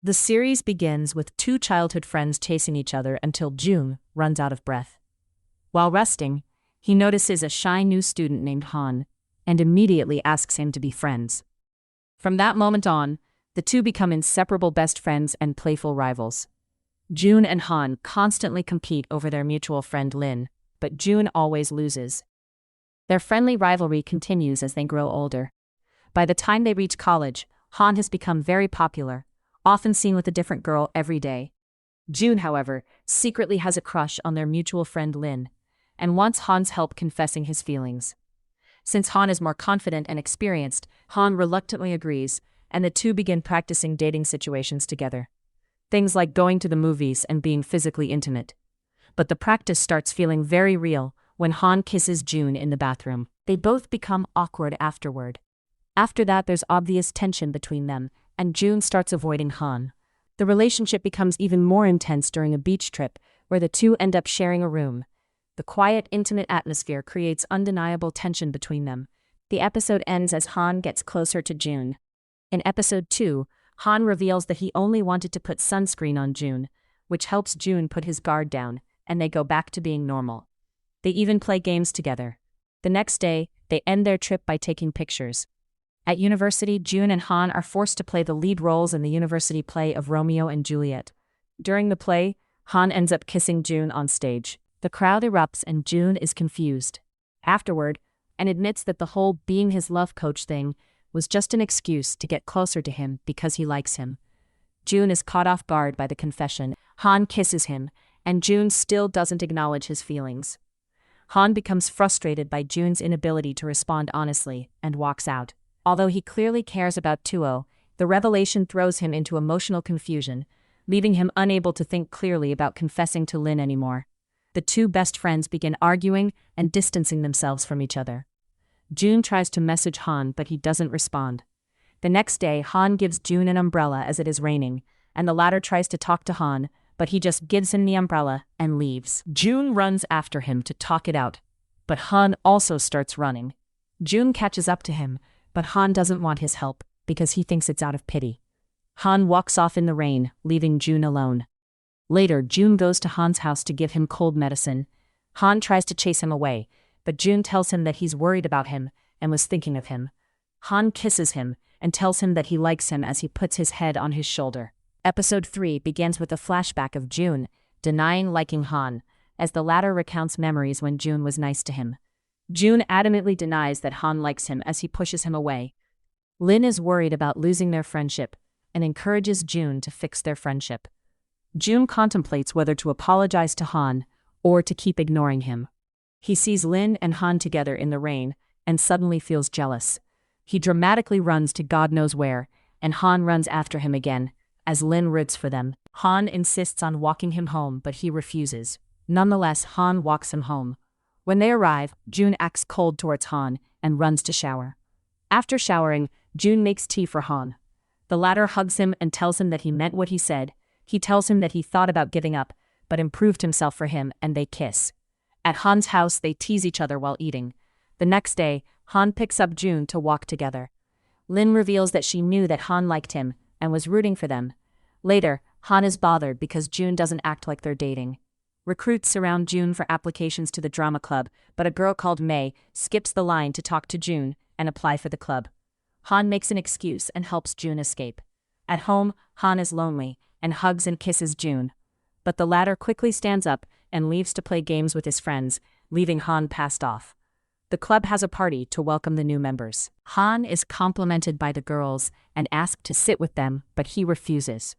The series begins with two childhood friends chasing each other until June runs out of breath. While resting, he notices a shy new student named Han and immediately asks him to be friends. From that moment on, the two become inseparable best friends and playful rivals. June and Han constantly compete over their mutual friend Lin, but June always loses. Their friendly rivalry continues as they grow older. By the time they reach college, Han has become very popular, often seen with a different girl every day. June, however, secretly has a crush on their mutual friend Lin, and wants Han's help confessing his feelings. Since Han is more confident and experienced, Han reluctantly agrees, and the two begin practicing dating situations together. Things like going to the movies and being physically intimate. But the practice starts feeling very real when Han kisses June in the bathroom. They both become awkward afterward. After that, there's obvious tension between them, and June starts avoiding Han. The relationship becomes even more intense during a beach trip, where the two end up sharing a room. The quiet, intimate atmosphere creates undeniable tension between them. The episode ends as Han gets closer to June. In episode 2, Han reveals that he only wanted to put sunscreen on June, which helps June put his guard down, and they go back to being normal. They even play games together. The next day, they end their trip by taking pictures. At university, June and Han are forced to play the lead roles in the university play of Romeo and Juliet. During the play, Han ends up kissing June on stage. The crowd erupts and June is confused. Afterward, and admits that the whole being his love coach thing was just an excuse to get closer to him because he likes him. June is caught off guard by the confession. Han kisses him, and June still doesn't acknowledge his feelings. Han becomes frustrated by June's inability to respond honestly and walks out. Although he clearly cares about Tuo, the revelation throws him into emotional confusion, leaving him unable to think clearly about confessing to Lin anymore. The two best friends begin arguing and distancing themselves from each other. June tries to message Han, but he doesn't respond. The next day, Han gives June an umbrella as it is raining, and the latter tries to talk to Han, but he just gives him the umbrella and leaves. June runs after him to talk it out, but Han also starts running. June catches up to him, but Han doesn't want his help because he thinks it's out of pity. Han walks off in the rain, leaving June alone. Later, June goes to Han's house to give him cold medicine. Han tries to chase him away, but June tells him that he's worried about him and was thinking of him. Han kisses him and tells him that he likes him as he puts his head on his shoulder. Episode 3 begins with a flashback of June denying liking Han, as the latter recounts memories when June was nice to him. June adamantly denies that Han likes him as he pushes him away. Lin is worried about losing their friendship and encourages June to fix their friendship. June contemplates whether to apologize to Han or to keep ignoring him. He sees Lin and Han together in the rain and suddenly feels jealous. He dramatically runs to God knows where, and Han runs after him again, as Lin roots for them. Han insists on walking him home, but he refuses. Nonetheless, Han walks him home. When they arrive, June acts cold towards Han and runs to shower. After showering, June makes tea for Han. The latter hugs him and tells him that he meant what he said. He tells him that he thought about giving up, but improved himself for him, and they kiss. At Han's house, they tease each other while eating. The next day, Han picks up June to walk together. Lin reveals that she knew that Han liked him and was rooting for them. Later, Han is bothered because June doesn't act like they're dating. Recruits surround June for applications to the drama club, but a girl called Mei skips the line to talk to June and apply for the club. Han makes an excuse and helps June escape. At home, Han is lonely and hugs and kisses June. But the latter quickly stands up and leaves to play games with his friends, leaving Han passed off. The club has a party to welcome the new members. Han is complimented by the girls and asked to sit with them, but he refuses.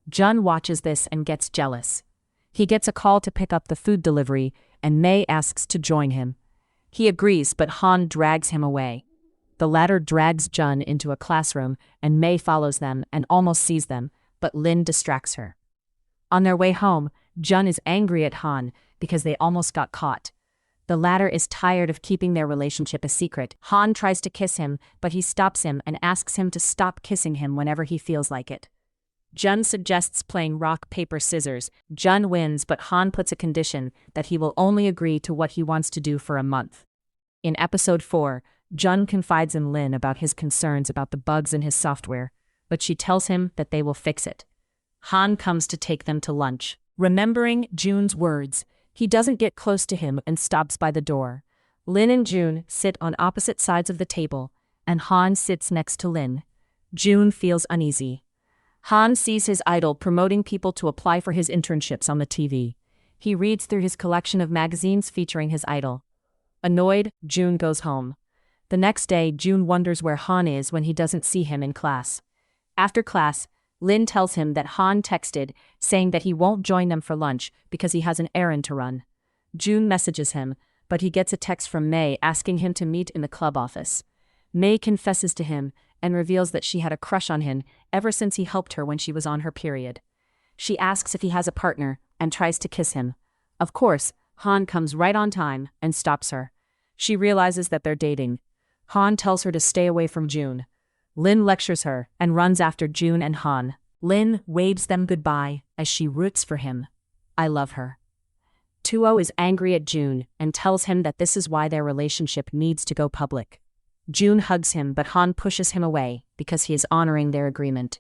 Jun watches this and gets jealous. He gets a call to pick up the food delivery, and Mei asks to join him. He agrees, but Han drags him away. The latter drags Jun into a classroom, and Mei follows them and almost sees them, but Lin distracts her. On their way home, Jun is angry at Han because they almost got caught. The latter is tired of keeping their relationship a secret. Han tries to kiss him, but he stops him and asks him to stop kissing him whenever he feels like it. Jun suggests playing rock, paper, scissors. Jun wins, but Han puts a condition that he will only agree to what he wants to do for a month. In episode 4, Jun confides in Lin about his concerns about the bugs in his software, but she tells him that they will fix it. Han comes to take them to lunch. Remembering Jun's words, he doesn't get close to him and stops by the door. Lin and Jun sit on opposite sides of the table, and Han sits next to Lin. Jun feels uneasy. Han sees his idol promoting people to apply for his internships on the TV. He reads through his collection of magazines featuring his idol. Annoyed, Jun goes home. The next day, Jun wonders where Han is when he doesn't see him in class. After class, Lin tells him that Han texted, saying that he won't join them for lunch because he has an errand to run. Jun messages him, but he gets a text from Mei asking him to meet in the club office. Mei confesses to him and reveals that she had a crush on him ever since he helped her when she was on her period. She asks if he has a partner and tries to kiss him. Of course, Han comes right on time and stops her. She realizes that they're dating. Han tells her to stay away from Jun. Lin lectures her and runs after Jun and Han. Lin waves them goodbye as she roots for him. I love her. Tuo is angry at Jun and tells him that this is why their relationship needs to go public. Jun hugs him, but Han pushes him away because he is honoring their agreement.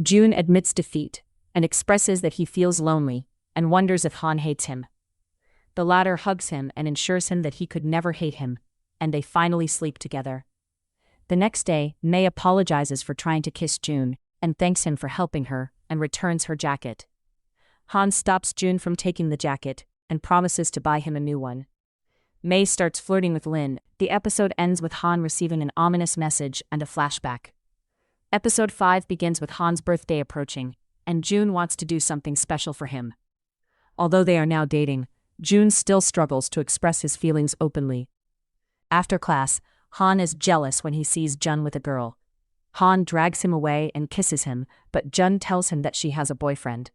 Jun admits defeat and expresses that he feels lonely and wonders if Han hates him. The latter hugs him and assures him that he could never hate him, and they finally sleep together. The next day, Mei apologizes for trying to kiss Jun and thanks him for helping her and returns her jacket. Han stops Jun from taking the jacket and promises to buy him a new one. Mei starts flirting with Lin. The episode ends with Han receiving an ominous message and a flashback. Episode 5 begins with Han's birthday approaching, and Jun wants to do something special for him. Although they are now dating, Jun still struggles to express his feelings openly. After class, Han is jealous when he sees Jun with a girl. Han drags him away and kisses him, but Jun tells him that she has a boyfriend.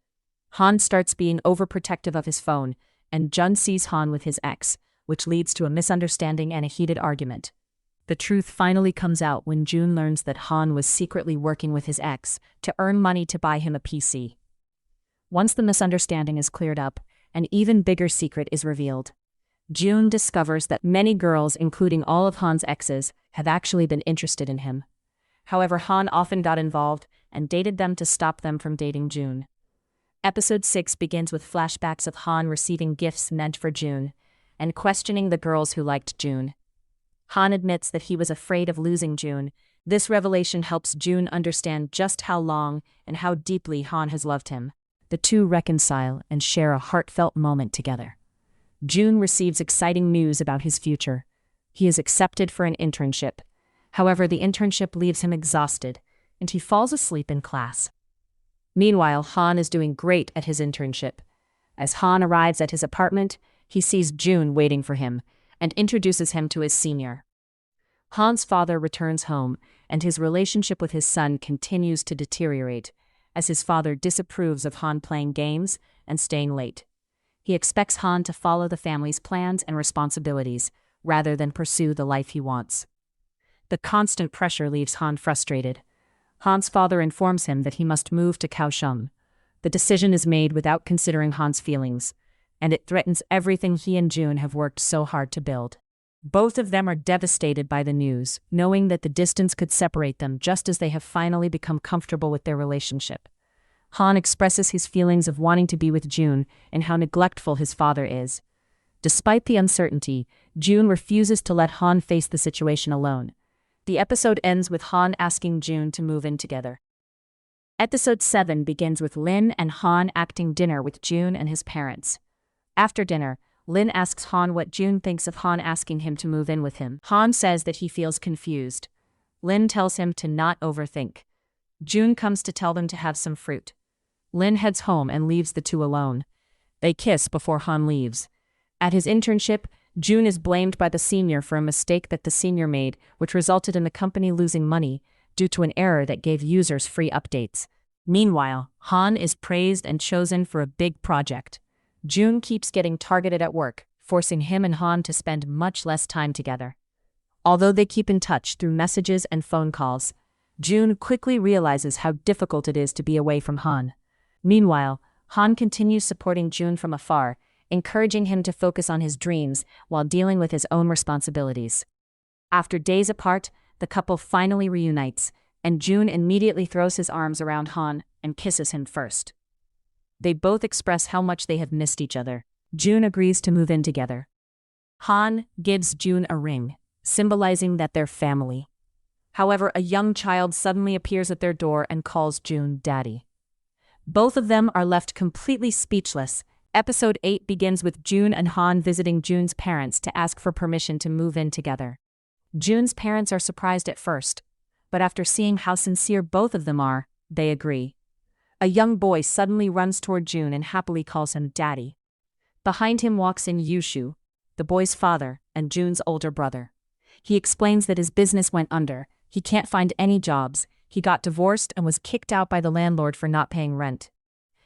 Han starts being overprotective of his phone, and Jun sees Han with his ex, which leads to a misunderstanding and a heated argument. The truth finally comes out when Jun learns that Han was secretly working with his ex to earn money to buy him a PC. Once the misunderstanding is cleared up, an even bigger secret is revealed. Jun discovers that many girls, including all of Han's exes, have actually been interested in him. However, Han often got involved and dated them to stop them from dating Jun. Episode 6 begins with flashbacks of Han receiving gifts meant for Jun and questioning the girls who liked Jun. Han admits that he was afraid of losing Jun. This revelation helps Jun understand just how long and how deeply Han has loved him. The two reconcile and share a heartfelt moment together. Jun receives exciting news about his future. He is accepted for an internship. However, the internship leaves him exhausted, and he falls asleep in class. Meanwhile, Han is doing great at his internship. As Han arrives at his apartment, he sees Jun waiting for him and introduces him to his senior. Han's father returns home, and his relationship with his son continues to deteriorate, as his father disapproves of Han playing games and staying late. He expects Han to follow the family's plans and responsibilities, rather than pursue the life he wants. The constant pressure leaves Han frustrated. Han's father informs him that he must move to Kaohsiung. The decision is made without considering Han's feelings, and it threatens everything he and Jun have worked so hard to build. Both of them are devastated by the news, knowing that the distance could separate them just as they have finally become comfortable with their relationship. Han expresses his feelings of wanting to be with Jun and how neglectful his father is. Despite the uncertainty, Jun refuses to let Han face the situation alone. The episode ends with Han asking Jun to move in together. Episode 7 begins with Lin and Han acting dinner with Jun and his parents. After dinner, Lin asks Han what Jun thinks of Han asking him to move in with him. Han says that he feels confused. Lin tells him to not overthink. Jun comes to tell them to have some fruit. Lin heads home and leaves the two alone. They kiss before Han leaves. At his internship, Jun is blamed by the senior for a mistake that the senior made, which resulted in the company losing money due to an error that gave users free updates. Meanwhile, Han is praised and chosen for a big project. Jun keeps getting targeted at work, forcing him and Han to spend much less time together. Although they keep in touch through messages and phone calls, Jun quickly realizes how difficult it is to be away from Han. Meanwhile, Han continues supporting Jun from afar, encouraging him to focus on his dreams while dealing with his own responsibilities. After days apart, the couple finally reunites, and June immediately throws his arms around Han and kisses him first. They both express how much they have missed each other. June agrees to move in together. Han gives June a ring, symbolizing that they're family. However, a young child suddenly appears at their door and calls June Daddy. Both of them are left completely speechless. Episode 8 begins with June and Han visiting June's parents to ask for permission to move in together. June's parents are surprised at first, but after seeing how sincere both of them are, they agree. A young boy suddenly runs toward June and happily calls him Daddy. Behind him walks in Yushu, the boy's father and June's older brother. He explains that his business went under, he can't find any jobs, he got divorced and was kicked out by the landlord for not paying rent.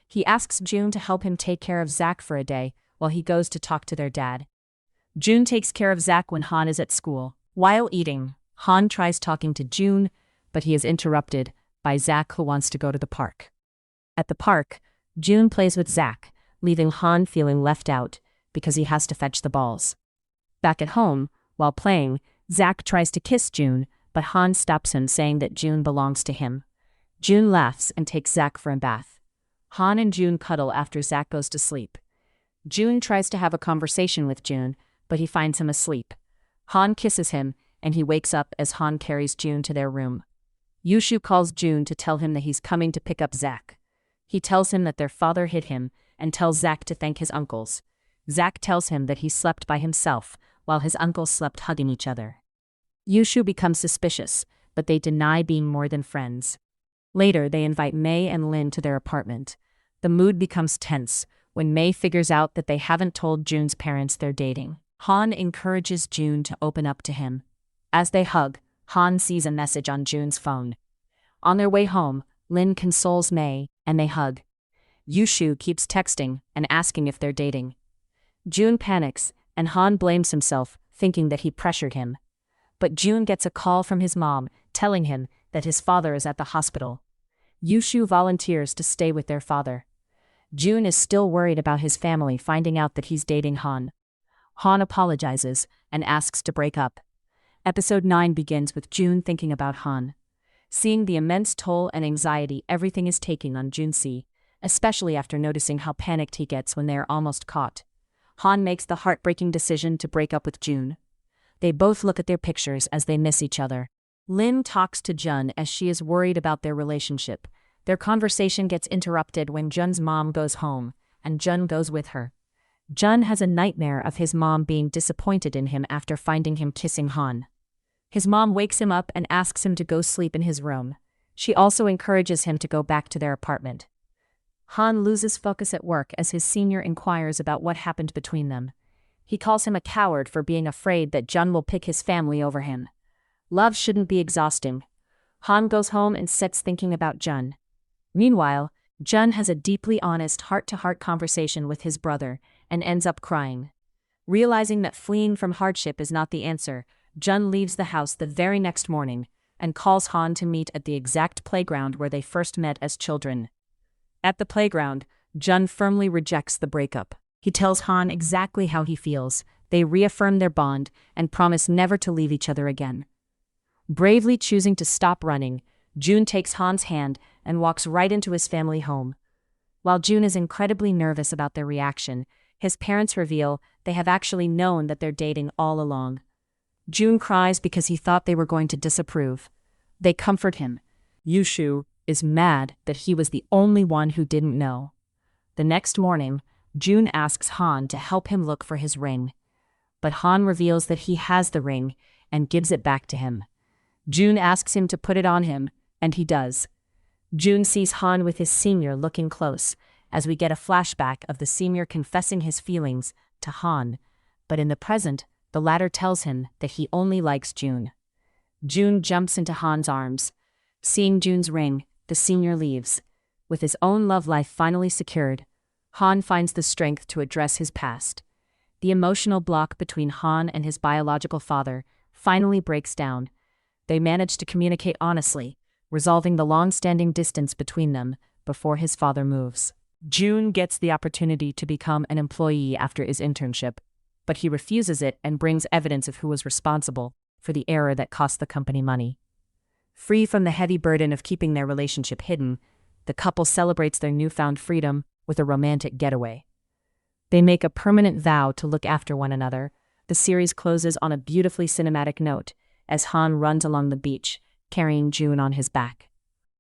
He asks June to help him take care of Zach for a day while he goes to talk to their dad. June takes care of Zach when Han is at school. While eating, Han tries talking to June, but he is interrupted by Zach, who wants to go to the park. At the park, June plays with Zach, leaving Han feeling left out because he has to fetch the balls. Back at home, while playing, Zach tries to kiss June, but Han stops him, saying that June belongs to him. June laughs and takes Zach for a bath. Han and June cuddle after Zach goes to sleep. June tries to have a conversation with June, but he finds him asleep. Han kisses him, and he wakes up as Han carries June to their room. Yushu calls June to tell him that he's coming to pick up Zach. He tells him that their father hit him and tells Zach to thank his uncles. Zach tells him that he slept by himself while his uncles slept hugging each other. Yushu becomes suspicious, but they deny being more than friends. Later, they invite Mei and Lin to their apartment. The mood becomes tense when Mei figures out that they haven't told June's parents they're dating. Han encourages June to open up to him. As they hug, Han sees a message on June's phone. On their way home, Lin consoles Mei, and they hug. Yushu keeps texting and asking if they're dating. June panics, and Han blames himself, thinking that he pressured him. But June gets a call from his mom, telling him that his father is at the hospital. Yushu volunteers to stay with their father. June is still worried about his family finding out that he's dating Han. Han apologizes and asks to break up. Episode 9 begins with June thinking about Han. Seeing the immense toll and anxiety everything is taking on Junxi, especially after noticing how panicked he gets when they are almost caught. Han makes the heartbreaking decision to break up with June. They both look at their pictures as they miss each other. Lin talks to Jun as she is worried about their relationship. Their conversation gets interrupted when Jun's mom goes home, and Jun goes with her. Jun has a nightmare of his mom being disappointed in him after finding him kissing Han. His mom wakes him up and asks him to go sleep in his room. She also encourages him to go back to their apartment. Han loses focus at work as his senior inquires about what happened between them. He calls him a coward for being afraid that Jun will pick his family over him. Love shouldn't be exhausting. Han goes home and sits thinking about Jun. Meanwhile, Jun has a deeply honest heart-to-heart conversation with his brother and ends up crying. Realizing that fleeing from hardship is not the answer, Jun leaves the house the very next morning and calls Han to meet at the exact playground where they first met as children. At the playground, Jun firmly rejects the breakup. He tells Han exactly how he feels. They reaffirm their bond and promise never to leave each other again. Bravely choosing to stop running, June takes Han's hand and walks right into his family home. While June is incredibly nervous about their reaction, his parents reveal they have actually known that they're dating all along. June cries because he thought they were going to disapprove. They comfort him. Yushu is mad that he was the only one who didn't know. The next morning, June asks Han to help him look for his ring. But Han reveals that he has the ring and gives it back to him. June asks him to put it on him, and he does. June sees Han with his senior looking close, as we get a flashback of the senior confessing his feelings to Han, but in the present, the latter tells him that he only likes June. June jumps into Han's arms. Seeing June's ring, the senior leaves. With his own love life finally secured, Han finds the strength to address his past. The emotional block between Han and his biological father finally breaks down. They manage to communicate honestly, resolving the long-standing distance between them before his father moves. June gets the opportunity to become an employee after his internship, but he refuses it and brings evidence of who was responsible for the error that cost the company money. Free from the heavy burden of keeping their relationship hidden, the couple celebrates their newfound freedom with a romantic getaway. They make a permanent vow to look after one another. The series closes on a beautifully cinematic note as Han runs along the beach, carrying June on his back.